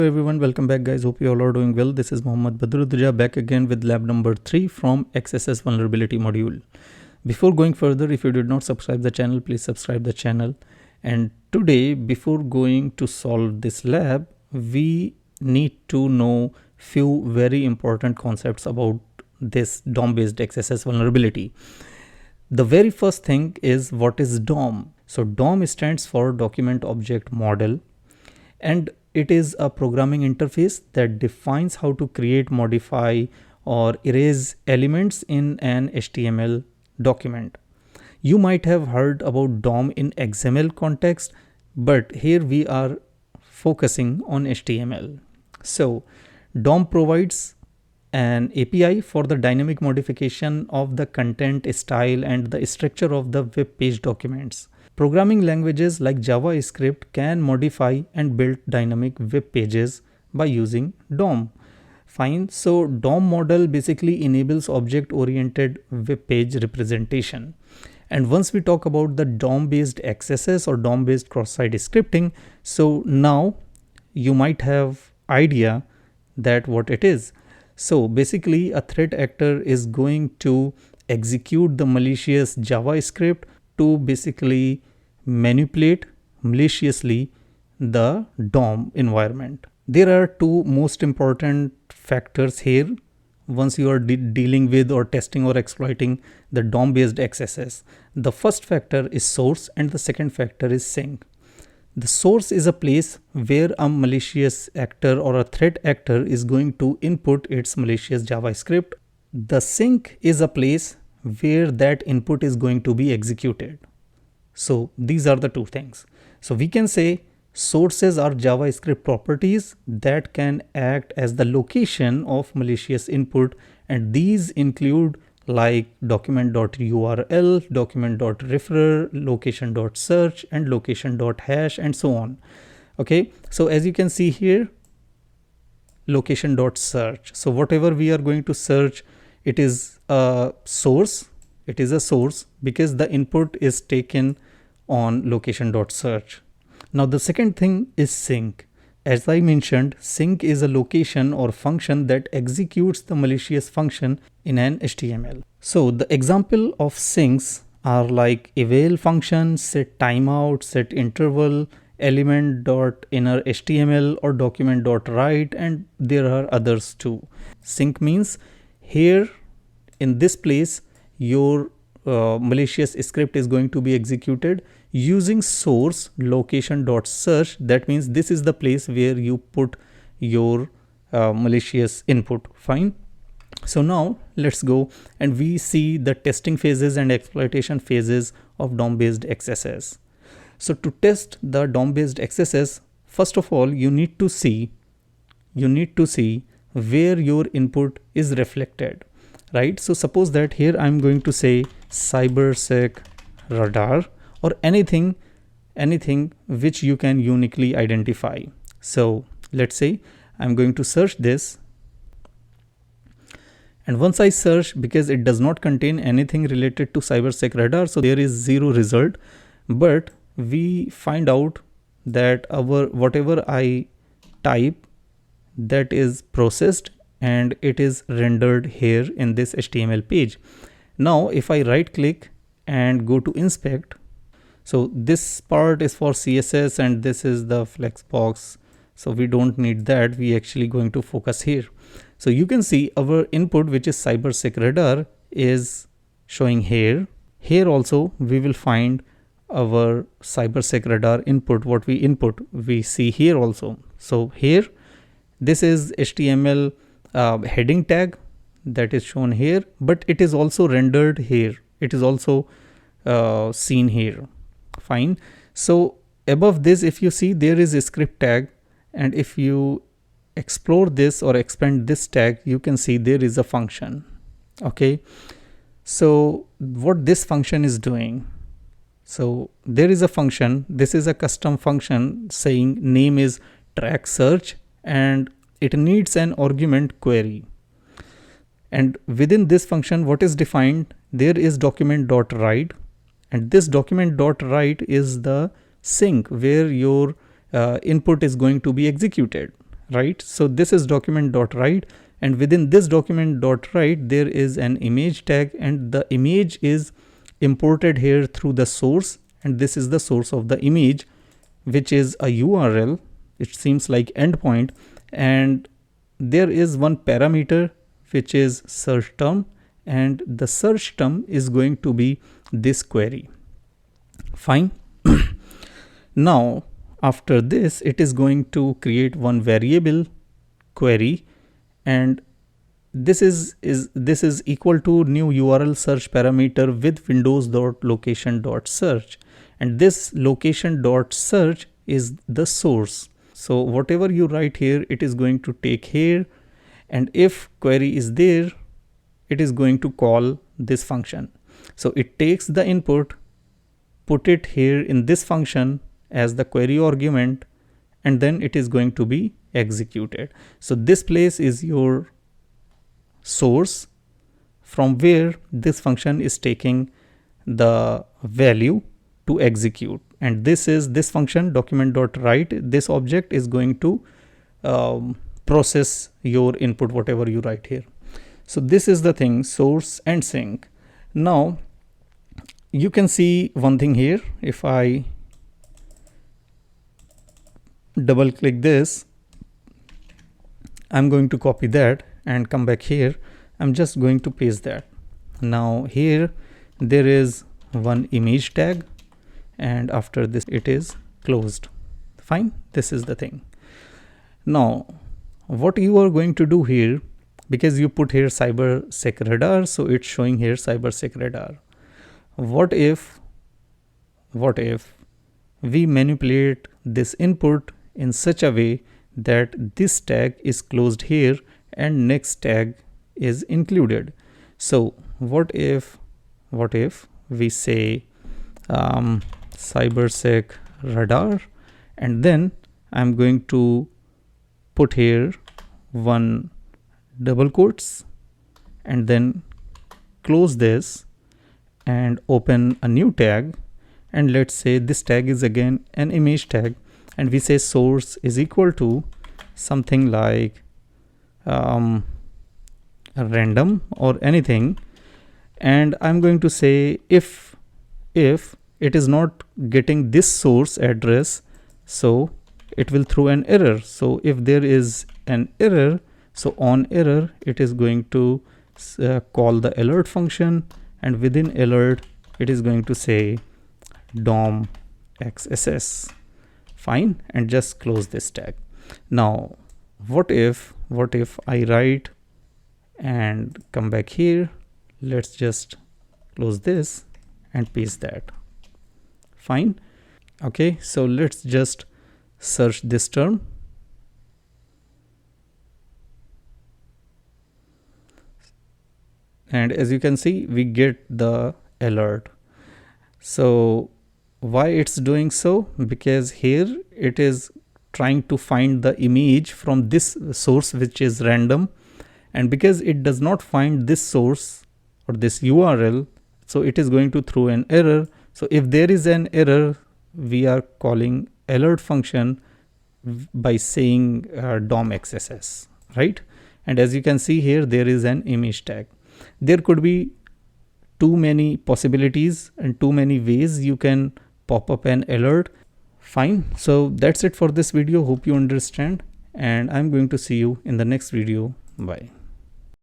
Hello everyone, welcome back guys. Hope you all are doing well. This is Mohammad Badruddin back again with lab number 3 from XSS vulnerability module. Before going further, if you did not subscribe the channel, please subscribe the channel. And today, before going to solve this lab, we need to know few very important concepts about this DOM based XSS vulnerability. The very first thing is, what is DOM? So DOM stands for document object model, and it is a programming interface that defines how to create, modify, or erase elements in an HTML document. You might have heard about DOM in XML context, but here we are focusing on HTML. So DOM provides an API for the dynamic modification of the content, style, and the structure of the web page documents. Programming languages like JavaScript can modify and build dynamic web pages by using DOM. Fine. So DOM model basically enables object-oriented web page representation. And once we talk about the DOM-based XSS or DOM-based cross-site scripting, so now you might have idea that what it is. So basically a threat actor is going to execute the malicious JavaScript to basically manipulate maliciously the DOM environment. There are two most important factors here once you are dealing with or testing or exploiting the DOM based XSS. The first factor is source and the second factor is sink. The source is a place where a malicious actor or a threat actor is going to input its malicious JavaScript. The sink is a place where that input is going to be executed. So these are the two things. So we can say sources are JavaScript properties that can act as the location of malicious input, and these include like document.url, document.refer, location.search, and location.hash, and so on. Okay, so as you can see here, location.search. So whatever we are going to search, it is a source. It is a source because the input is taken on location.search. Now the second thing is sink. As I mentioned, sink is a location or function that executes the malicious function in an HTML. So the example of sinks are like eval function, set timeout, set interval, element.inner HTML, or document.write, and there are others too. Sink means here in this place your malicious script is going to be executed using source location.search. That means this is the place where you put your malicious input. Fine. So now let's go and we see the testing phases and exploitation phases of DOM based XSS. So to test the DOM based XSS, first of all you need to see where your input is reflected. Right? So suppose that here I'm going to say cybersec radar or anything which you can uniquely identify. So let's say I'm going to search this, and once I search, because it does not contain anything related to cybersec radar, so there is 0 result, but we find out that our whatever I type, that is processed and it is rendered here in this HTML page. Now if I right click and go to inspect, so this part is for CSS and this is the flexbox, so we don't need that. We actually going to focus here. So you can see our input, which is cybersec radar, is showing here. Here also we will find our cybersec radar input. What we input we see here also. So here this is HTML heading tag that is shown here, but it is also rendered here. It is also seen here. Fine. So above this, if you see, there is a script tag, and if you explore this or expand this tag, you can see there is a function. Okay. So what this function is doing, so there is a function. This is a custom function saying name is track search, and it needs an argument query. And within this function, what is defined, there is document.write, and this document.write is the sink where your input is going to be executed. right? So this is document.write, and within this document.write there is an image tag, and the image is imported here through the source, and this is the source of the image, which is a URL. It seems like endpoint, and there is one parameter which is search term, and the search term is going to be this query. Fine. Now after this, it is going to create one variable query, and this is equal to new URL search parameter with windows.location.search, and this location.search is the source. So whatever you write here, it is going to take here, and if query is there, it is going to call this function. So it takes the input, put it here in this function as the query argument, and then it is going to be executed. So this place is your source from where this function is taking the value to execute, and this is this function document.write. This object is going to process your input, whatever you write here. So this is the thing, source and sink. Now you can see one thing here. If I double click this, I'm going to copy that and come back here. I'm just going to paste that. Now here there is one image tag, and after this it is closed. Fine. This is the thing. Now what you are going to do here, because you put here cybersec radar, so it's showing here cybersec radar. What if we manipulate this input in such a way that this tag is closed here and next tag is included? So what if we say cybersec radar, and then I'm going to put here one double quotes and then close this and open a new tag, and let's say this tag is again an image tag, and we say source is equal to something like random or anything, and I'm going to say if it is not getting this source address, so it will throw an error. So if there is an error, so on error it is going to call the alert function, and within alert it is going to say DOM XSS. Fine, and just close this tag. Now what if I write and come back here? Let's just close this and paste that. Fine. Okay, so let's just search this term. And as you can see, we get the alert. So why it's doing so? Because here it is trying to find the image from this source, which is random, and because it does not find this source or this URL, so it is going to throw an error. So if there is an error, we are calling alert function by saying DOM XSS, right? And as you can see here, there is an image tag. There could be too many possibilities and too many ways you can pop up an alert. Fine. So that's it for this video. Hope you understand, and I'm going to see you in the next video. Bye.